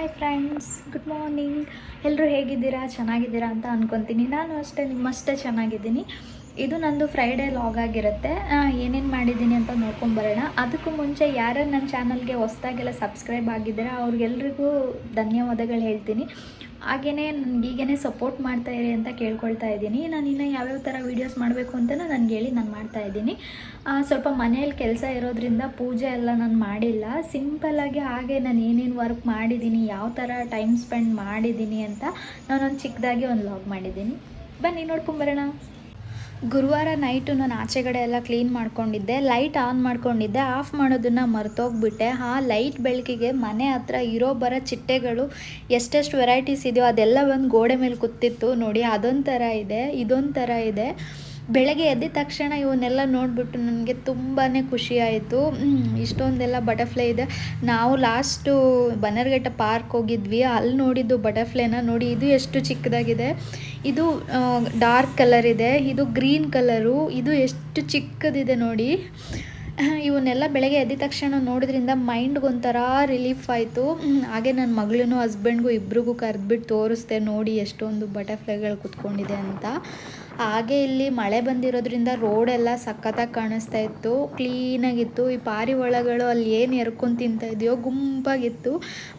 Hi friends, good morning. ಎಲ್ಲರೂ ಹೇಗಿದ್ದೀರಾ? ಚೆನ್ನಾಗಿದ್ದೀರಾ ಅಂತ ಅಂದ್ಕೊತೀನಿ. ನಾನು ಅಷ್ಟೇ ನಿಮ್ಮಷ್ಟೇ ಚೆನ್ನಾಗಿದ್ದೀನಿ. ಇದು ನಂದು ಫ್ರೈಡೇ ಲಾಗ್ ಆಗಿರುತ್ತೆ. ಏನೇನು ಮಾಡಿದ್ದೀನಿ ಅಂತ ನೋಡ್ಕೊಂಬರೋಣ. ಅದಕ್ಕೂ ಮುಂಚೆ ಯಾರು ನನ್ನ ಚಾನಲ್ಗೆ ಹೊಸ್ದಾಗೆಲ್ಲ ಸಬ್ಸ್ಕ್ರೈಬ್ ಆಗಿದ್ದೀರಾ ಅವ್ರಿಗೆಲ್ರಿಗೂ ಧನ್ಯವಾದಗಳು ಹೇಳ್ತೀನಿ. ಹಾಗೆಯೇ ನನಗೀಗೇ ಸಪೋರ್ಟ್ ಮಾಡ್ತಾಯಿರಿ ಅಂತ ಕೇಳ್ಕೊಳ್ತಾ ಇದ್ದೀನಿ. ನಾನು ಇನ್ನೂ ಯಾವ್ಯಾವ ಥರ ವೀಡಿಯೋಸ್ ಮಾಡಬೇಕು ಅಂತಲೂ ನನಗೆ ಹೇಳಿ ನಾನು ಮಾಡ್ತಾಯಿದ್ದೀನಿ. ಸ್ವಲ್ಪ ಮನೆಯಲ್ಲಿ ಕೆಲಸ ಇರೋದ್ರಿಂದ ಪೂಜೆ ಎಲ್ಲ ನಾನು ಮಾಡಿಲ್ಲ. ಸಿಂಪಲ್ಲಾಗಿ ಹಾಗೆ ನಾನು ಏನೇನು ವರ್ಕ್ ಮಾಡಿದ್ದೀನಿ, ಯಾವ ಥರ ಟೈಮ್ ಸ್ಪೆಂಡ್ ಮಾಡಿದ್ದೀನಿ ಅಂತ ನಾನೊಂದು ಚಿಕ್ಕದಾಗಿ ಒಂದು ಲಾಗ್ ಮಾಡಿದ್ದೀನಿ. ಬನ್ನಿ ನೋಡ್ಕೊಂಬರೋಣ. ಗುರುವಾರ ನೈಟು ನಾನು ಆಚೆಗಡೆ ಎಲ್ಲ ಕ್ಲೀನ್ ಮಾಡ್ಕೊಂಡಿದ್ದೆ. ಲೈಟ್ ಆನ್ ಮಾಡ್ಕೊಂಡಿದ್ದೆ, ಆಫ್ ಮಾಡೋದನ್ನು ಮರ್ತೋಗ್ಬಿಟ್ಟೆ. ಆ ಲೈಟ್ ಬೆಳಕಿಗೆ ಮನೆ ಹತ್ರ ಇರೋ ಬರೋ ಚಿಟ್ಟೆಗಳು ಎಷ್ಟೆಷ್ಟು ವೆರೈಟೀಸ್ ಇದೆಯೋ ಅದೆಲ್ಲ ಒಂದು ಗೋಡೆ ಮೇಲೆ ಕೂತಿತ್ತು ನೋಡಿ. ಅದೊಂದು ಥರ ಇದೆ, ಇದೊಂದು ಥರ ಇದೆ. ಬೆಳಗ್ಗೆ ಎದ್ದ ತಕ್ಷಣ ಇವನ್ನೆಲ್ಲ ನೋಡಿಬಿಟ್ಟು ನನಗೆ ತುಂಬಾ ಖುಷಿ ಆಯಿತು. ಇಷ್ಟೊಂದೆಲ್ಲ ಬಟರ್ಫ್ಲೈ ಇದೆ. ನಾವು ಲಾಸ್ಟು ಬನ್ನರ್ಘಟ್ಟ ಪಾರ್ಕ್ ಹೋಗಿದ್ವಿ, ಅಲ್ಲಿ ನೋಡಿದ್ದು ಬಟರ್ಫ್ಲೈನ ನೋಡಿ. ಇದು ಎಷ್ಟು ಚಿಕ್ಕದಾಗಿದೆ. ಇದು ಡಾರ್ಕ್ ಕಲರ್ ಇದೆ, ಇದು ಗ್ರೀನ್ ಕಲರು, ಇದು ಎಷ್ಟು ಚಿಕ್ಕದಿದೆ ನೋಡಿ. ಇವನ್ನೆಲ್ಲ ಬೆಳಗ್ಗೆ ಎದ್ದ ತಕ್ಷಣ ನೋಡೋದ್ರಿಂದ ಮೈಂಡ್ಗೊಂಥರ ರಿಲೀಫ್ ಆಯಿತು. ಹಾಗೆ ನನ್ನ ಮಗಳೂ ಹಸ್ಬೆಂಡ್ಗೂ ಇಬ್ರಿಗೂ ಕರೆದ್ಬಿಟ್ಟು ತೋರಿಸ್ದೆ, ನೋಡಿ ಎಷ್ಟೊಂದು ಬಟರ್ಫ್ಲೈಗಳು ಕೂತ್ಕೊಂಡಿದೆ ಅಂತ. ಹಾಗೆ ಇಲ್ಲಿ ಮಳೆ ಬಂದಿರೋದ್ರಿಂದ ರೋಡೆಲ್ಲ ಸಖತ್ತಾಗಿ ಕಾಣಿಸ್ತಾ ಇತ್ತು, ಕ್ಲೀನಾಗಿತ್ತು. ಈ ಪಾರಿವಾಳಗಳು ಅಲ್ಲಿ ಏನು ಎರ್ಕೊಂಡು ತಿಂತಾ ಇದೆಯೋ ಗುಂಪಾಗಿತ್ತು,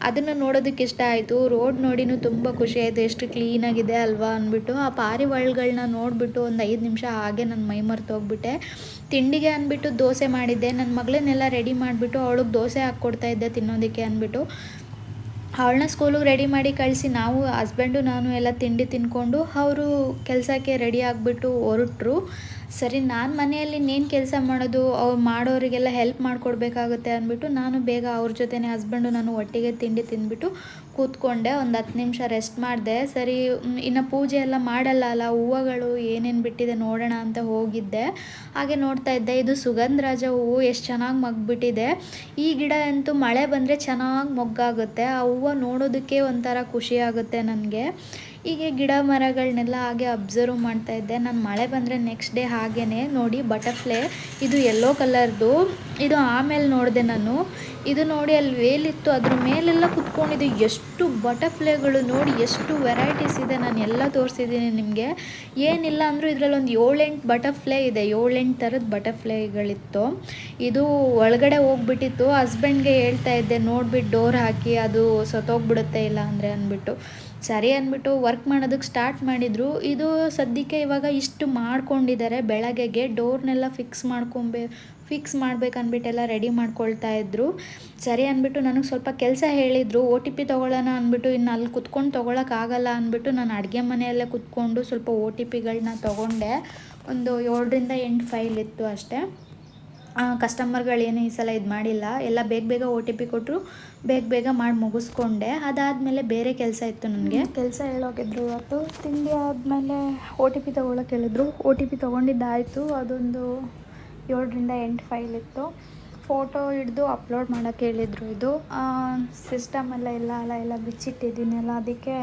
ಅದನ್ನು ನೋಡೋದಕ್ಕೆ ಇಷ್ಟ ಆಯಿತು. ರೋಡ್ ನೋಡಿನೂ ತುಂಬ ಖುಷಿ ಆಯಿತು, ಎಷ್ಟು ಕ್ಲೀನಾಗಿದೆ ಅಲ್ವಾ ಅಂದ್ಬಿಟ್ಟು. ಆ ಪಾರಿವಾಳಗಳನ್ನ ನೋಡಿಬಿಟ್ಟು ಒಂದು 5 ನಿಮಿಷ ಹಾಗೆ ನನ್ನ ಮೈ ಮರ್ತೋಗ್ಬಿಟ್ಟೆ. ತಿಂಡಿಗೆ ಅಂದ್ಬಿಟ್ಟು ದೋಸೆ ಮಾಡಿದ್ದೆ. ನನ್ನ ಮಗಳನ್ನೆಲ್ಲ ರೆಡಿ ಮಾಡಿಬಿಟ್ಟು ಅವಳಿಗೆ ದೋಸೆ ಹಾಕ್ಕೊಡ್ತಾಯಿದ್ದೆ ತಿನ್ನೋದಕ್ಕೆ ಅಂದ್ಬಿಟ್ಟು. ಅವಳನ್ನ ಸ್ಕೂಲಿಗೆ ರೆಡಿ ಮಾಡಿ ಕಳಿಸಿ ನಾವು ಹಸ್ಬೆಂಡು ನಾನು ಎಲ್ಲ ತಿಂಡಿ ತಿಂದ್ಕೊಂಡು ಅವರು ಕೆಲಸಕ್ಕೆ ರೆಡಿ ಆಗಿಬಿಟ್ಟು ಹೊರಟ್ರು. ಸರಿ, ನಾನು ಮನೆಯಲ್ಲಿ ಇನ್ನೇನು ಕೆಲಸ ಮಾಡೋದು, ಅವ್ರು ಮಾಡೋರಿಗೆಲ್ಲ ಹೆಲ್ಪ್ ಮಾಡಿಕೊಡ್ಬೇಕಾಗುತ್ತೆ ಅಂದ್ಬಿಟ್ಟು ನಾನು ಬೇಗ ಅವ್ರ ಜೊತೆನೇ ಹಸ್ಬೆಂಡು ನಾನು ಒಟ್ಟಿಗೆ ತಿಂಡಿ ತಿಂದ್ಬಿಟ್ಟು ಕೂತ್ಕೊಂಡೆ. ಒಂದು 10 ನಿಮಿಷ ರೆಸ್ಟ್ ಮಾಡಿದೆ. ಸರಿ, ಇನ್ನು ಪೂಜೆ ಎಲ್ಲ ಮಾಡಲ್ಲ ಅಲ್ಲ, ಹೂವುಗಳು ಏನೇನು ಬಿಟ್ಟಿದೆ ನೋಡೋಣ ಅಂತ ಹೋಗಿದ್ದೆ. ಹಾಗೆ ನೋಡ್ತಾ ಇದ್ದೆ, ಇದು ಸುಗಂಧರಾಜ ಹೂವು ಎಷ್ಟು ಚೆನ್ನಾಗಿ ಮಗ್ಬಿಟ್ಟಿದೆ. ಈ ಗಿಡ ಅಂತೂ ಮಳೆ ಬಂದರೆ ಚೆನ್ನಾಗಿ ಮೊಗ್ಗಾಗುತ್ತೆ. ಆ ಹೂವು ನೋಡೋದಕ್ಕೆ ಒಂಥರ ಖುಷಿ ಆಗುತ್ತೆ ನನಗೆ. ಹೀಗೆ ಗಿಡ ಮರಗಳನ್ನೆಲ್ಲ ಹಾಗೆ ಅಬ್ಸರ್ವ್ ಮಾಡ್ತಾ ಇದ್ದೆ. ನಾನು ಮಳೆ ಬಂದರೆ ನೆಕ್ಸ್ಟ್ ಡೇ ಹಾಗೇ ನೋಡಿ ಬಟರ್ಫ್ಲೈ, ಇದು ಯೆಲ್ಲೋ ಕಲರ್ದು. ಇದು ಆಮೇಲೆ ನೋಡಿದೆ ನಾನು, ಇದು ನೋಡಿ ಅಲ್ಲಿ ವೇಲಿತ್ತು, ಅದ್ರ ಮೇಲೆಲ್ಲ ಕುತ್ಕೊಂಡಿದೆ. ಎಷ್ಟು ಬಟರ್ಫ್ಲೈಗಳು ನೋಡಿ, ಎಷ್ಟು ವೆರೈಟೀಸ್ ಇದೆ. ನಾನು ಎಲ್ಲ ತೋರಿಸಿದ್ದೀನಿ ನಿಮಗೆ. ಏನಿಲ್ಲ ಅಂದರೂ ಇದರಲ್ಲಿ ಒಂದು 7-8 ಬಟರ್ಫ್ಲೈ ಇದೆ, 7-8 ಥರದ ಬಟರ್ಫ್ಲೈಗಳಿತ್ತು. ಇದು ಒಳಗಡೆ ಹೋಗ್ಬಿಟ್ಟಿತ್ತು. ಹಸ್ಬೆಂಡ್ಗೆ ಹೇಳ್ತಾ ಇದ್ದೆ, ನೋಡಿಬಿಟ್ಟು ಡೋರ್ ಹಾಕಿ, ಅದು ಸತ್ತೋಗ್ಬಿಡುತ್ತೆ ಇಲ್ಲ ಅಂದರೆ ಅಂದ್ಬಿಟ್ಟು. ಸರಿ ಅಂದ್ಬಿಟ್ಟು ವರ್ಕ್ ಮಾಡೋದಕ್ಕೆ ಸ್ಟಾರ್ಟ್ ಮಾಡಿದರು. ಇದು ಸದ್ಯಕ್ಕೆ ಇವಾಗ ಇಷ್ಟು ಮಾಡ್ಕೊಂಡಿದ್ದಾರೆ. ಬೆಳಗ್ಗೆಗೆ ಡೋರ್ನೆಲ್ಲ ಫಿಕ್ಸ್ ಮಾಡ್ಬೇಕನ್ಬಿಟ್ಟೆಲ್ಲ ರೆಡಿ ಮಾಡ್ಕೊಳ್ತಾ ಇದ್ರು. ಸರಿ ಅಂದ್ಬಿಟ್ಟು ನನಗೆ ಸ್ವಲ್ಪ ಕೆಲಸ ಹೇಳಿದರು, OTP ತೊಗೊಳ್ಳೋಣ ಅಂದ್ಬಿಟ್ಟು. ಇನ್ನು ಅಲ್ಲಿ ಕುತ್ಕೊಂಡು ತೊಗೊಳಕ್ಕಾಗಲ್ಲ ಅಂದ್ಬಿಟ್ಟು ನಾನು ಅಡುಗೆ ಮನೆಯಲ್ಲೇ ಕುತ್ಕೊಂಡು ಸ್ವಲ್ಪ OTPಗಳನ್ನ ತೊಗೊಂಡೆ. ಒಂದು 7-8 ಫೈಲ್ ಇತ್ತು ಅಷ್ಟೇ. ಕಸ್ಟಮರ್ಗಳೇನು ಈ ಸಲ ಇದು ಮಾಡಿಲ್ಲ, ಎಲ್ಲ ಬೇಗ OTP ಕೊಟ್ಟರು, ಬೇಗ ಮಾಡಿ ಮುಗಿಸ್ಕೊಂಡೆ. ಅದಾದಮೇಲೆ ಬೇರೆ ಕೆಲಸ ಇತ್ತು ನನಗೆ. ಕೆಲಸ ಹೇಳೋಗಿದ್ರು ಇವತ್ತು. ತಿಂಡಿ ಆದಮೇಲೆ OTP ತೊಗೊಳಕ್ಕೆ ಹೇಳಿದ್ರು. OTP ತೊಗೊಂಡಿದ್ದಾಯಿತು. ಅದೊಂದು 7-8 ಫೈಲ್ ಇತ್ತು. ಫೋಟೋ ಹಿಡಿದು ಅಪ್ಲೋಡ್ ಮಾಡೋಕ್ಕೆ ಹೇಳಿದರು. ಇದು ಸಿಸ್ಟಮೆಲ್ಲ ಬಿಚ್ಚಿಟ್ಟಿದ್ದೀನಿ ಅಲ್ಲ, ಅದಕ್ಕೆ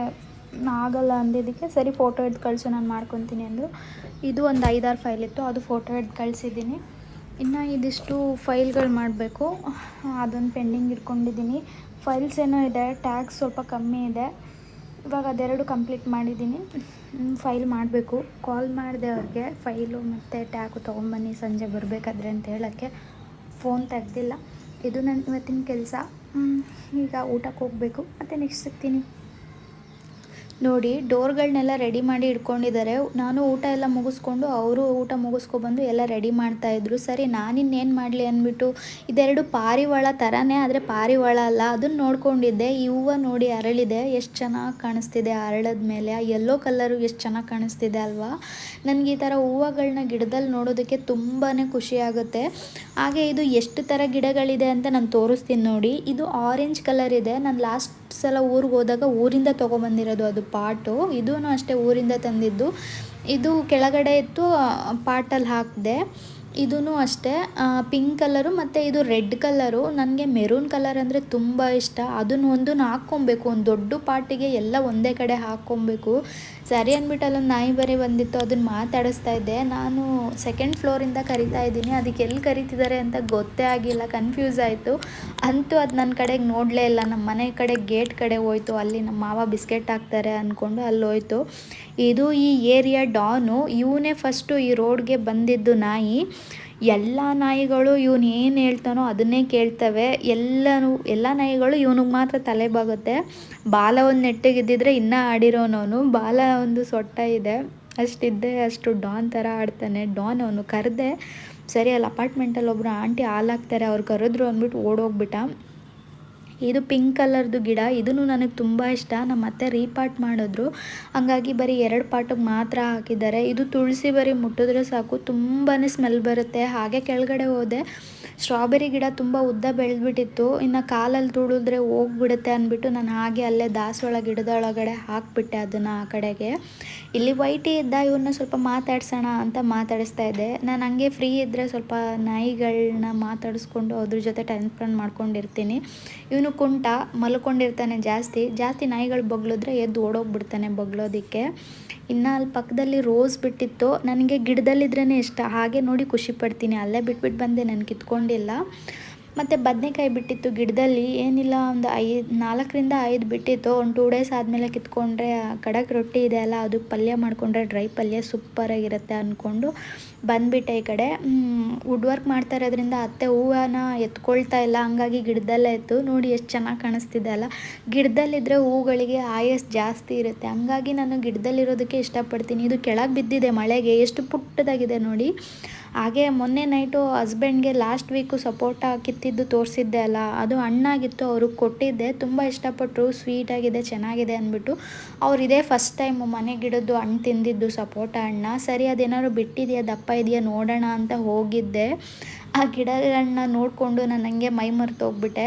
ಆಗಲ್ಲ ಅಂದಿದ್ದಕ್ಕೆ ಸರಿ ಫೋಟೋ ಹಿಡ್ದು ಕಳಿಸು, ನಾನು ಮಾಡ್ಕೊತೀನಿ ಅಂದರು. ಇದು ಒಂದು 5-6 ಫೈಲ್ ಇತ್ತು, ಅದು ಫೋಟೋ ಹಿಡ್ದು ಕಳಿಸಿದ್ದೀನಿ. ಇನ್ನು ಇದಿಷ್ಟು ಫೈಲ್ಗಳು ಮಾಡಬೇಕು, ಅದೊಂದು ಪೆಂಡಿಂಗ್ ಇಟ್ಕೊಂಡಿದ್ದೀನಿ. ಫೈಲ್ಸ್ ಏನೋ ಇದೆ, ಟ್ಯಾಕ್ಸ್ ಸ್ವಲ್ಪ ಕಮ್ಮಿ ಇದೆ. ಇವಾಗ ಅದೆರಡು ಕಂಪ್ಲೀಟ್ ಮಾಡಿದ್ದೀನಿ. ಫೈಲ್ ಮಾಡಬೇಕು. ಕಾಲ್ ಮಾಡಿದೆ ಅವ್ರಿಗೆ, ಫೈಲು ಮತ್ತು ಟ್ಯಾಗು ತೊಗೊಂಬನ್ನಿ ಸಂಜೆ ಬರಬೇಕಾದ್ರೆ ಅಂತ ಹೇಳೋಕ್ಕೆ. ಫೋನ್ ತೆಗ್ದಿಲ್ಲ. ಇದು ನನ್ನ ಇವತ್ತಿನ ಕೆಲಸ. ಈಗ ಊಟಕ್ಕೆ ಹೋಗಬೇಕು, ಮತ್ತು ನೆಕ್ಸ್ಟ್ ಸಿಗ್ತೀನಿ. ನೋಡಿ, ಡೋರ್ಗಳನ್ನೆಲ್ಲ ರೆಡಿ ಮಾಡಿ ಇಟ್ಕೊಂಡಿದ್ದಾರೆ. ನಾನು ಊಟ ಎಲ್ಲ ಮುಗಿಸ್ಕೊಂಡು ಅವರು ಊಟ ಮುಗಿಸ್ಕೊಬಂದು ಎಲ್ಲ ರೆಡಿ ಮಾಡ್ತಾಯಿದ್ರು. ಸರಿ, ನಾನಿನ್ನೇನು ಮಾಡಲಿ ಅಂದ್ಬಿಟ್ಟು ಇದೆರಡು ಪಾರಿವಾಳ ಥರನೇ, ಆದರೆ ಪಾರಿವಾಳ ಅಲ್ಲ, ಅದನ್ನು ನೋಡ್ಕೊಂಡಿದ್ದೆ. ಈ ಹೂವು ನೋಡಿ ಅರಳಿದೆ, ಎಷ್ಟು ಚೆನ್ನಾಗಿ ಕಾಣಿಸ್ತಿದೆ ಅರಳದ ಮೇಲೆ. ಆ ಯೆಲ್ಲೋ ಕಲರು ಎಷ್ಟು ಚೆನ್ನಾಗಿ ಕಾಣಿಸ್ತಿದೆ ಅಲ್ವಾ. ನನಗೆ ಈ ಥರ ಹೂವುಗಳನ್ನ ಗಿಡದಲ್ಲಿ ನೋಡೋದಕ್ಕೆ ತುಂಬಾ ಖುಷಿ ಆಗುತ್ತೆ. ಹಾಗೆ ಇದು ಎಷ್ಟು ಥರ ಗಿಡಗಳಿದೆ ಅಂತ ನಾನು ತೋರಿಸ್ತೀನಿ ನೋಡಿ. ಇದು ಆರೆಂಜ್ ಕಲರ್ ಇದೆ. ನಾನು ಲಾಸ್ಟ್ ಸಲ ಊರಿಗೆ ಹೋದಾಗ ಊರಿಂದ ತೊಗೊಬಂದಿರೋದು ಅದು ಪಾಟು. ಇದೂ ಅಷ್ಟೇ ಊರಿಂದ ತಂದಿದ್ದು. ಇದು ಕೆಳಗಡೆ ಇತ್ತು, ಪಾಟಲ್ಲಿ ಹಾಕಿದೆ. ಇದೂ ಅಷ್ಟೇ ಪಿಂಕ್ ಕಲರು ಮತ್ತು ಇದು ರೆಡ್ ಕಲರು. ನನಗೆ ಮೆರೂನ್ ಕಲರ್ ಅಂದರೆ ತುಂಬ ಇಷ್ಟ. ಅದನ್ನು ಒಂದನ್ನು ಹಾಕ್ಕೊಬೇಕು, ಒಂದು ದೊಡ್ಡ ಪಾಟಿಗೆ ಎಲ್ಲ ಒಂದೇ ಕಡೆ ಹಾಕ್ಕೊಬೇಕು. ಸರಿ ಅಂದ್ಬಿಟ್ಟು ಅಲ್ಲೊಂದು ನಾಯಿ ಬರೀ ಬಂದಿತ್ತು, ಅದನ್ನು ಮಾತಾಡಿಸ್ತಾ ಇದ್ದೆ. ನಾನು ಸೆಕೆಂಡ್ ಫ್ಲೋರಿಂದ ಕರಿತಾ ಇದ್ದೀನಿ, ಅದಕ್ಕೆ ಎಲ್ಲಿ ಕರಿತಿದ್ದಾರೆ ಅಂತ ಗೊತ್ತೇ ಆಗಿಲ್ಲ, ಕನ್ಫ್ಯೂಸ್ ಆಯಿತು. ಅಂತೂ ಅದು ನನ್ನ ಕಡೆಗೆ ನೋಡಲೇ ಇಲ್ಲ, ನಮ್ಮ ಮನೆ ಕಡೆ ಗೇಟ್ ಕಡೆ ಹೋಯ್ತು. ಅಲ್ಲಿ ನಮ್ಮ ಮಾವ ಬಿಸ್ಕೆಟ್ ಹಾಕ್ತಾರೆ ಅಂದ್ಕೊಂಡು ಅಲ್ಲಿ ಹೋಯ್ತು. ಇದು ಈ ಏರಿಯಾ ಡಾನು. ಇವನೇ ಫಸ್ಟು ಈ ರೋಡ್ಗೆ ಬಂದಿದ್ದು ನಾಯಿ. ಎಲ್ಲ ನಾಯಿಗಳು ಇವನು ಏನು ಹೇಳ್ತಾನೋ ಅದನ್ನೇ ಕೇಳ್ತವೆ. ಎಲ್ಲ ನಾಯಿಗಳು ಇವನಿಗೆ ಮಾತ್ರ ತಲೆ ಬಾಗುತ್ತೆ. ಬಾಲ ಒಂದು ನೆಟ್ಟಗಿದ್ದಿದ್ರೆ ಇನ್ನೂ ಆಡಿರೋನವನು. ಬಾಲ ಒಂದು ಸೊಟ್ಟ ಇದೆ, ಅಷ್ಟಿದ್ದೆ ಅಷ್ಟು ಡಾನ್ ಥರ ಆಡ್ತಾನೆ. ಡಾನ್ ಅವನು. ಕರೆದೆ, ಸರಿ ಅಲ್ಲಿ ಅಪಾರ್ಟ್ಮೆಂಟಲ್ಲಿ ಒಬ್ಬರು ಆಂಟಿ ಹಾಲಾಕ್ತಾರೆ, ಅವ್ರು ಕರೆದ್ರು ಅಂದ್ಬಿಟ್ಟು ಓಡೋಗ್ಬಿಟ್ಟ. ಇದು ಪಿಂಕ್ ಕಲರ್ದು ಗಿಡ. ಇದೂ ನನಗೆ ತುಂಬ ಇಷ್ಟ. ನಮ್ಮ ಅತ್ತೆ ರೀಪಾಟ್ ಮಾಡಿದ್ರು, ಹಂಗಾಗಿ ಬರೀ 2 ಪಾಟಿಗೆ ಮಾತ್ರ ಹಾಕಿದ್ದಾರೆ. ಇದು ತುಳಸಿ ಬರೀ ಮುಟ್ಟಿದ್ರೆ ಸಾಕು ತುಂಬಾ ಸ್ಮೆಲ್ ಬರುತ್ತೆ. ಹಾಗೆ ಕೆಳಗಡೆ ಹೋದೆ, ಸ್ಟ್ರಾಬೆರಿ ಗಿಡ ತುಂಬ ಉದ್ದ ಬೆಳೆದ್ಬಿಟ್ಟಿತ್ತು. ಇನ್ನು ಕಾಲಲ್ಲಿ ತುಳಿದ್ರೆ ಹೋಗ್ಬಿಡುತ್ತೆ ಅಂದ್ಬಿಟ್ಟು ನಾನು ಹಾಗೆ ಅಲ್ಲೇ ದಾಸವಾಳ ಗಿಡದೊಳಗಡೆ ಹಾಕ್ಬಿಟ್ಟೆ ಅದನ್ನು ಆ ಕಡೆಗೆ. ಇಲ್ಲಿ ವೈಟಿ ಇದ್ದ, ಇವನ್ನ ಸ್ವಲ್ಪ ಮಾತಾಡ್ಸೋಣ ಅಂತ ಮಾತಾಡಿಸ್ತಾ ಇದ್ದೆ. ನಾನು ಹಂಗೆ ಫ್ರೀ ಇದ್ದರೆ ಸ್ವಲ್ಪ ನಾಯಿಗಳನ್ನ ಮಾತಾಡಿಸ್ಕೊಂಡು ಅದ್ರ ಜೊತೆ ಟೈಮ್ ಸ್ಪೆಂಡ್ ಮಾಡ್ಕೊಂಡಿರ್ತೀನಿ. ಇವನು ಕುಂಟ ಮಲ್ಕೊಂಡಿರ್ತಾನೆ. ಜಾಸ್ತಿ ನಾಯಿಗಳು ಬಗ್ಳಿದ್ರೆ ಎದ್ದು ಓಡೋಗ್ಬಿಡ್ತಾನೆ ಬಗ್ಳೋದಕ್ಕೆ. ಇನ್ನು ಅಲ್ಲಿ ಪಕ್ಕದಲ್ಲಿ ರೋಸ್ ಬಿಟ್ಟಿತ್ತು. ನನಗೆ ಗಿಡದಲ್ಲಿದ್ರೇ ಇಷ್ಟ, ಹಾಗೆ ನೋಡಿ ಖುಷಿ ಪಡ್ತೀನಿ. ಅಲ್ಲೇ ಬಿಟ್ಬಿಟ್ಟು ಬಂದೆ, ನಾನು ಕಿತ್ಕೊಂಡಿಲ್ಲ. ಮತ್ತು ಬದನೆಕಾಯಿ ಬಿಟ್ಟಿತ್ತು ಗಿಡದಲ್ಲಿ, ಏನಿಲ್ಲ ಒಂದು 4ರಿಂದ 5 ಬಿಟ್ಟಿತ್ತು. ಒಂದು 2 ಡೇಸ್ ಆದಮೇಲೆ ಕಿತ್ಕೊಂಡ್ರೆ ಕಡಕ್ ರೊಟ್ಟಿ ಇದೆ ಅಲ್ಲ, ಅದಕ್ಕೆ ಪಲ್ಯ ಮಾಡಿಕೊಂಡ್ರೆ ಡ್ರೈ ಪಲ್ಯ ಸೂಪರಾಗಿರುತ್ತೆ ಅಂದ್ಕೊಂಡು ಬಂದುಬಿಟ್ಟೆ ಈ ಕಡೆ. ವುಡ್ ವರ್ಕ್ ಮಾಡ್ತಾ ಇರೋದ್ರಿಂದ ಅತ್ತೆ ಹೂವನ್ನ ಎತ್ಕೊಳ್ತಾ ಇಲ್ಲ, ಹಂಗಾಗಿ ಗಿಡದಲ್ಲೇ ಇತ್ತು. ನೋಡಿ ಎಷ್ಟು ಚೆನ್ನಾಗಿ ಕಾಣಿಸ್ತಿದೆ ಅಲ್ಲ. ಗಿಡದಲ್ಲಿದ್ದರೆ ಹೂಗಳಿಗೆ ಆಯಸ್ ಜಾಸ್ತಿ ಇರುತ್ತೆ, ಹಂಗಾಗಿ ನಾನು ಗಿಡದಲ್ಲಿರೋದಕ್ಕೆ ಇಷ್ಟಪಡ್ತೀನಿ. ಇದು ಕೆಳಗೆ ಬಿದ್ದಿದೆ ಮಳೆಗೆ, ಎಷ್ಟು ಪುಟ್ಟದಾಗಿದೆ ನೋಡಿ. ಹಾಗೆ ಮೊನ್ನೆ ನೈಟು ಹಸ್ಬೆಂಡ್ಗೆ ಲಾಸ್ಟ್ ವೀಕು ಸಪೋಟ ಕಿತ್ತಿದ್ದು ತೋರಿಸಿದ್ದೆ ಅಲ್ಲ, ಅದು ಹಣ್ಣಾಗಿತ್ತು, ಅವ್ರಿಗೆ ಕೊಟ್ಟಿದ್ದೆ. ತುಂಬ ಇಷ್ಟಪಟ್ಟರು, ಸ್ವೀಟಾಗಿದೆ ಚೆನ್ನಾಗಿದೆ ಅಂದ್ಬಿಟ್ಟು. ಅವ್ರು ಇದೇ ಫಸ್ಟ್ ಟೈಮು ಮನೆ ಗಿಡದ್ದು ಹಣ್ಣು ತಿಂದಿದ್ದು, ಸಪೋಟ ಹಣ್ಣ. ಸರಿ ಅದೇನಾದ್ರು ಬಿಟ್ಟಿದೆಯಾ, ದಪ್ಪ ಇದೆಯಾ ನೋಡೋಣ ಅಂತ ಹೋಗಿದ್ದೆ. ಆ ಗಿಡಗಳನ್ನ ನೋಡಿಕೊಂಡು ನಾನು ಹಂಗೆ ಮೈ ಮರೆತು ಹೋಗ್ಬಿಟ್ಟೆ.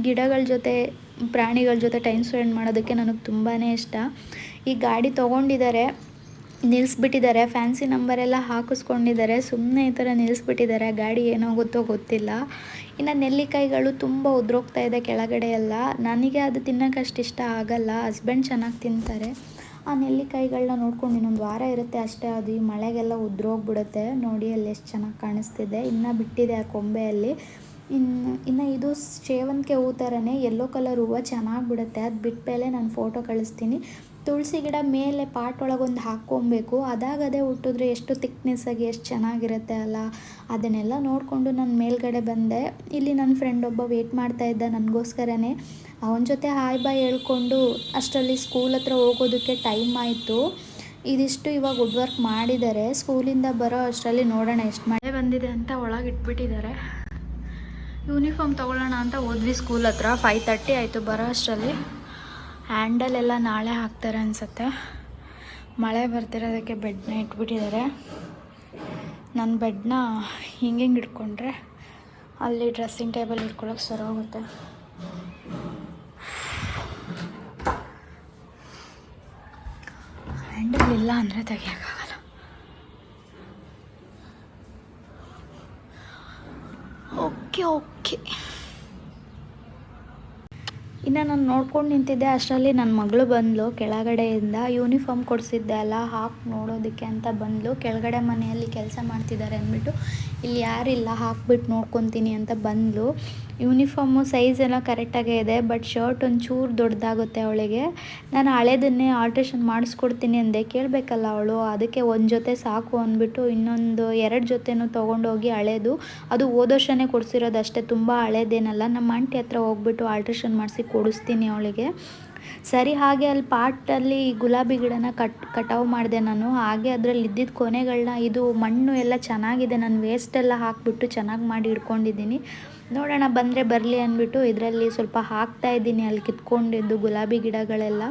ಗಿಡಗಳ ಜೊತೆ ಪ್ರಾಣಿಗಳ ಜೊತೆ ಟೈಮ್ ಸ್ಪೆಂಡ್ ಮಾಡೋದಕ್ಕೆ ನನಗೆ ತುಂಬಾ ಇಷ್ಟ. ಈ ಗಾಡಿ ತೊಗೊಂಡಿದ್ದಾರೆ, ನಿಲ್ಲಿಸ್ಬಿಟ್ಟಿದ್ದಾರೆ, ಫ್ಯಾನ್ಸಿ ನಂಬರೆಲ್ಲ ಹಾಕಿಸ್ಕೊಂಡಿದ್ದಾರೆ. ಸುಮ್ಮನೆ ಈ ಥರ ನಿಲ್ಲಿಸ್ಬಿಟ್ಟಿದ್ದಾರೆ. ಗಾಡಿ ಏನಾಗುತ್ತೋ ಗೊತ್ತಿಲ್ಲ. ಇನ್ನು ನೆಲ್ಲಿಕಾಯಿಗಳು ತುಂಬ ಉದುರೋಗ್ತಾ ಇದೆ ಕೆಳಗಡೆ ಎಲ್ಲ. ನನಗೆ ಅದು ತಿನ್ನೋಕೆ ಅಷ್ಟು ಇಷ್ಟ ಆಗಲ್ಲ, ಹಸ್ಬೆಂಡ್ ಚೆನ್ನಾಗಿ ತಿಂತಾರೆ. ಆ ನೆಲ್ಲಿಕಾಯಿಗಳನ್ನ ನೋಡ್ಕೊಂಡು ಇನ್ನೊಂದು ವಾರ ಇರುತ್ತೆ ಅಷ್ಟೇ, ಅದು ಈ ಮಳೆಗೆಲ್ಲ ಉದುರೋಗ್ಬಿಡುತ್ತೆ. ನೋಡಿ ಅಲ್ಲಿ ಎಷ್ಟು ಚೆನ್ನಾಗಿ ಕಾಣಿಸ್ತಿದೆ. ಇನ್ನೂ ಬಿಟ್ಟಿದೆ ಆ ಕೊಂಬೆಯಲ್ಲಿ. ಇನ್ನು ಇದು ಸೇವಂತಿಗೆ ಹೂ ಥರನೇ ಯೆಲ್ಲೋ ಕಲರ್ ಹೂವು, ಚೆನ್ನಾಗಿ ಬಿಡುತ್ತೆ. ಅದು ಬಿಟ್ಟ ಮೇಲೆ ನಾನು ಫೋಟೋ ಕಳಿಸ್ತೀನಿ. ತುಳಸಿ ಗಿಡ ಮೇಲೆ ಪಾಟ್ ಒಳಗೊಂದು ಹಾಕ್ಕೊಬೇಕು, ಅದಾಗದೇ ಹುಟ್ಟಿದ್ರೆ ಎಷ್ಟು ಥಿಕ್ನೆಸ್ಸಾಗಿ ಎಷ್ಟು ಚೆನ್ನಾಗಿರುತ್ತೆ ಅಲ್ಲ. ಅದನ್ನೆಲ್ಲ ನೋಡಿಕೊಂಡು ನಾನು ಮೇಲ್ಗಡೆ ಬಂದೆ. ಇಲ್ಲಿ ನನ್ನ ಫ್ರೆಂಡ್ ಒಬ್ಬ ವೇಟ್ ಮಾಡ್ತಾಯಿದ್ದ ನನಗೋಸ್ಕರನೇ. ಅವನ ಜೊತೆ ಹಾಯ್ ಬಾಯ್ ಹೇಳ್ಕೊಂಡು ಅಷ್ಟರಲ್ಲಿ ಸ್ಕೂಲ್ ಹತ್ರ ಹೋಗೋದಕ್ಕೆ ಟೈಮ್ ಆಯಿತು. ಇದಿಷ್ಟು ಇವಾಗ ವುಡ್ ವರ್ಕ್ ಮಾಡಿದ್ದಾರೆ. ಸ್ಕೂಲಿಂದ ಬರೋ ಅಷ್ಟರಲ್ಲಿ ನೋಡೋಣ ಎಷ್ಟು ಮಳೆ ಬಂದಿದೆ ಅಂತ ಒಳಗೆ ಇಟ್ಬಿಟ್ಟಿದ್ದಾರೆ. ಯೂನಿಫಾರ್ಮ್ ತೊಗೊಳ್ಳೋಣ ಅಂತ ಹೋದ್ವಿ ಸ್ಕೂಲ್ ಹತ್ರ. 5:30 ಆಯಿತು ಬರೋ ಅಷ್ಟರಲ್ಲಿ. ಹ್ಯಾಂಡಲ್ ಎಲ್ಲ ನಾಳೆ ಹಾಕ್ತಾರೆ ಅನಿಸುತ್ತೆ. ಮಳೆ ಬರ್ತಿರೋದಕ್ಕೆ ಬೆಡ್ನ ಇಟ್ಬಿಟ್ಟಿದ್ದಾರೆ. ನನ್ನ ಬೆಡ್ನ ಹಿಂಗೆ ಇಟ್ಕೊಂಡ್ರೆ ಅಲ್ಲಿ ಡ್ರೆಸ್ಸಿಂಗ್ ಟೇಬಲ್ ಇಟ್ಕೊಳ್ಳೋಕೆ ಸರಿ ಹೋಗುತ್ತೆ. ಹ್ಯಾಂಡಲ್ ಇಲ್ಲ ಅಂದರೆ ತೆಗಿಯೋಕ್ಕಾಗಲ್ಲ. ಓಕೆ ಇನ್ನು ನಾನು ನೋಡ್ಕೊಂಡು ನಿಂತಿದ್ದೆ ಅಷ್ಟರಲ್ಲಿ ನನ್ನ ಮಗಳು ಬಂದಳು ಕೆಳಗಡೆಯಿಂದ. ಯೂನಿಫಾರ್ಮ್ ಕೊಡಿಸಿದ್ದೆ ಅಲ್ಲ ಹಾಕಿ ನೋಡೋದಕ್ಕೆ ಅಂತ ಬಂದಳು. ಕೆಳಗಡೆ ಮನೆಯಲ್ಲಿ ಕೆಲಸ ಮಾಡ್ತಿದ್ದಾರೆ ಅಂದ್ಬಿಟ್ಟು ಇಲ್ಲಿ ಯಾರಿಲ್ಲ ಹಾಕ್ಬಿಟ್ಟು ನೋಡ್ಕೊತೀನಿ ಅಂತ ಬಂದಳು. ಯೂನಿಫಾರ್ಮು ಸೈಜ್ ಎಲ್ಲ ಕರೆಕ್ಟಾಗೇ ಇದೆ, ಬಟ್ ಶರ್ಟ್ ಒಂಚೂರು ದೊಡ್ಡದಾಗುತ್ತೆ ಅವಳಿಗೆ. ನಾನು ಹಳೇದನ್ನೇ ಆಲ್ಟ್ರೇಷನ್ ಮಾಡಿಸ್ಕೊಡ್ತೀನಿ ಅಂದೆ, ಕೇಳಬೇಕಲ್ಲ ಅವಳು. ಅದಕ್ಕೆ ಒಂದು ಜೊತೆ ಸಾಕು ಅಂದ್ಬಿಟ್ಟು ಇನ್ನೊಂದು 2 ಜೊತೆನೂ ತೊಗೊಂಡೋಗಿ ಹಳೇದು, ಅದು ಹೋದ ವರ್ಷನೇ ಕೊಡಿಸಿರೋದು ಅಷ್ಟೇ, ತುಂಬ ಹಳೇದೇನಲ್ಲ. ನಮ್ಮ ಆಂಟಿ ಹತ್ರ ಹೋಗ್ಬಿಟ್ಟು ಆಲ್ಟ್ರೇಷನ್ ಮಾಡಿಸಿ ಕೊಡಿಸ್ತೀನಿ ಅವಳಿಗೆ. ಸರಿ ಹಾಗೆ ಅಲ್ಲಿ ಪಾಟಲ್ಲಿ ಗುಲಾಬಿ ಗಿಡನ ಕಟಾವು ಮಾಡಿದೆ ನಾನು. ಹಾಗೆ ಅದರಲ್ಲಿ ಇದ್ದಿದ್ದ ಕೊನೆಗಳನ್ನ, ಇದು ಮಣ್ಣು ಎಲ್ಲ ಚೆನ್ನಾಗಿದೆ, ನಾನು ವೇಸ್ಟೆಲ್ಲ ಹಾಕಿಬಿಟ್ಟು ಚೆನ್ನಾಗಿ ಮಾಡಿ ಇಟ್ಕೊಂಡಿದ್ದೀನಿ. ನೋಡೋಣ ಬಂದರೆ ಬರಲಿ ಅಂದ್ಬಿಟ್ಟು ಇದರಲ್ಲಿ ಸ್ವಲ್ಪ ಹಾಕ್ತಾಯಿದ್ದೀನಿ. ಅಲ್ಲಿ ಕಿತ್ಕೊಂಡಿದ್ದು ಗುಲಾಬಿ ಗಿಡಗಳೆಲ್ಲ.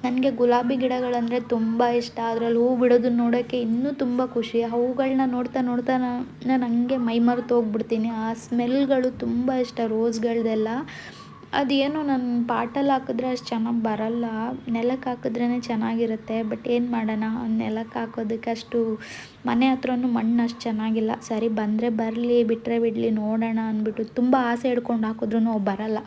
ನನಗೆ ಗುಲಾಬಿ ಗಿಡಗಳಂದರೆ ತುಂಬ ಇಷ್ಟ. ಅದರಲ್ಲಿ ಹೂ ಬಿಡೋದನ್ನ ನೋಡೋಕ್ಕೆ ಇನ್ನೂ ತುಂಬ ಖುಷಿ. ಹೂಗಳನ್ನ ನೋಡ್ತಾ ನಾನು ಹಂಗೆ ಮೈ ಮರೆತು ಹೋಗ್ಬಿಡ್ತೀನಿ. ಆ ಸ್ಮೆಲ್ಗಳು ತುಂಬ ಇಷ್ಟ ರೋಸ್ಗಳದೆಲ್ಲ. ಅದೇನು ನಾನು ಪಾಟಲ್ಲಿ ಹಾಕಿದ್ರೆ ಅಷ್ಟು ಚೆನ್ನಾಗಿ ಬರಲ್ಲ, ನೆಲಕ್ಕೆ ಹಾಕಿದ್ರೇ ಚೆನ್ನಾಗಿರುತ್ತೆ. ಬಟ್ ಏನು ಮಾಡೋಣ, ನೆಲಕ್ಕೆ ಹಾಕೋದಕ್ಕೆ ಅಷ್ಟು ಮನೆ ಹತ್ರನೂ ಮಣ್ಣು ಅಷ್ಟು ಚೆನ್ನಾಗಿಲ್ಲ. ಸರಿ ಬಂದರೆ ಬರಲಿ, ಬಿಟ್ಟರೆ ಬಿಡಲಿ ನೋಡೋಣ ಅಂದ್ಬಿಟ್ಟು ತುಂಬ ಆಸೆ ಹಿಡ್ಕೊಂಡು ಹಾಕಿದ್ರೂ ಬರಲ್ಲ.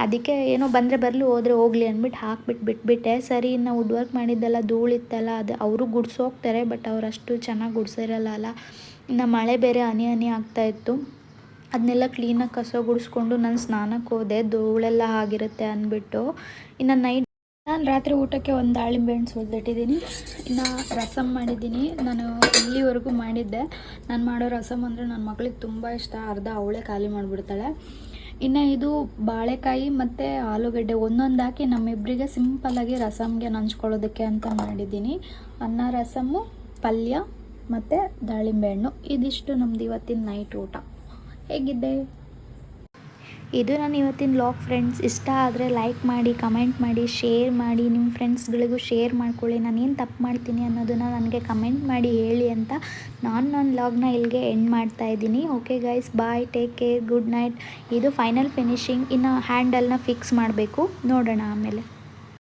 ಅದಕ್ಕೆ ಏನೋ ಬಂದರೆ ಬರಲಿ, ಹೋದರೆ ಹೋಗಲಿ ಅಂದ್ಬಿಟ್ಟು ಬಿಟ್ಬಿಟ್ಟೆ. ಸರಿ ಇನ್ನು ವುಡ್ ವರ್ಕ್ ಮಾಡಿದ್ದೆಲ್ಲ ಧೂಳಿತ್ತಲ್ಲ, ಅದು ಅವರು ಗುಡ್ಸೋಗ್ತಾರೆ, ಬಟ್ ಅವ್ರು ಅಷ್ಟು ಚೆನ್ನಾಗಿ ಗುಡ್ಸಿರಲ್ಲ ಅಲ್ಲ. ಇನ್ನು ಮಳೆ ಬೇರೆ ಹನಿ ಹನಿ ಆಗ್ತಾಯಿತ್ತು. ಅದನ್ನೆಲ್ಲ ಕ್ಲೀನಾಗಿ ಕಸ ಗುಡಿಸ್ಕೊಂಡು ನಾನು ಸ್ನಾನಕ್ಕೆ ಹೋದೆ, ಧೂಳೆಲ್ಲ ಆಗಿರುತ್ತೆ ಅಂದ್ಬಿಟ್ಟು. ಇನ್ನು ನೈಟ್ ನಾನು ರಾತ್ರಿ ಊಟಕ್ಕೆ ಒಂದು ದಾಳಿಂಬೆ ಹಣ್ಣು ಸುಲಿದಿಟ್ಟಿದ್ದೀನಿ. ಇನ್ನು ರಸಮ್ ಮಾಡಿದ್ದೀನಿ. ನಾನು ಇಲ್ಲಿವರೆಗೂ ಮಾಡಿದ್ದೆ. ನಾನು ಮಾಡೋ ರಸಮ್ ಅಂದರೆ ನನ್ನ ಮಗಳಿಗೆ ತುಂಬ ಇಷ್ಟ, ಅರ್ಧ ಅವಳೇ ಖಾಲಿ ಮಾಡಿಬಿಡ್ತಾಳೆ. ಇನ್ನು ಇದು ಬಾಳೆಕಾಯಿ ಮತ್ತು ಆಲೂಗಡ್ಡೆ ಒಂದೊಂದು ಹಾಕಿ ನಮ್ಮಿಬ್ಬರಿಗೆ ಸಿಂಪಲ್ಲಾಗಿ ರಸಮ್ಗೆ ನಂಚ್ಕೊಳ್ಳೋದಕ್ಕೆ ಅಂತ ಮಾಡಿದ್ದೀನಿ. ಅನ್ನ, ರಸಮ್ಮು, ಪಲ್ಯ ಮತ್ತು ದಾಳಿಂಬೆ ಹಣ್ಣು. ಇದಿಷ್ಟು ನಮ್ದು ಇವತ್ತಿನ ನೈಟ್ ಊಟ. ಹೇಗಿದೆ? ಇದು ನಾನು ಇವತ್ತಿನ ವ್ಲಾಗ್ ಫ್ರೆಂಡ್ಸ್. ಇಷ್ಟ ಆದರೆ ಲೈಕ್ ಮಾಡಿ, ಕಮೆಂಟ್ ಮಾಡಿ, ಶೇರ್ ಮಾಡಿ, ನಿಮ್ಮ ಫ್ರೆಂಡ್ಸ್ಗಳಿಗೂ ಶೇರ್ ಮಾಡ್ಕೊಳ್ಳಿ. ನಾನೇನು ತಪ್ಪು ಮಾಡ್ತೀನಿ ಅನ್ನೋದನ್ನು ನನಗೆ ಕಮೆಂಟ್ ಮಾಡಿ ಹೇಳಿ ಅಂತ ನನ್ನ ವ್ಲಾಗ್ನ ಇಲ್ಲಿಗೆ ಎಂಡ್ ಮಾಡ್ತಾ ಇದ್ದೀನಿ. ಓಕೆ ಗೈಸ್, ಬಾಯ್, ಟೇಕ್ ಕೇರ್, ಗುಡ್ ನೈಟ್. ಇದು ಫೈನಲ್ ಫಿನಿಶಿಂಗ್. ಇನ್ನು ಹ್ಯಾಂಡಲ್ನ ಫಿಕ್ಸ್ ಮಾಡಬೇಕು, ನೋಡೋಣ ಆಮೇಲೆ.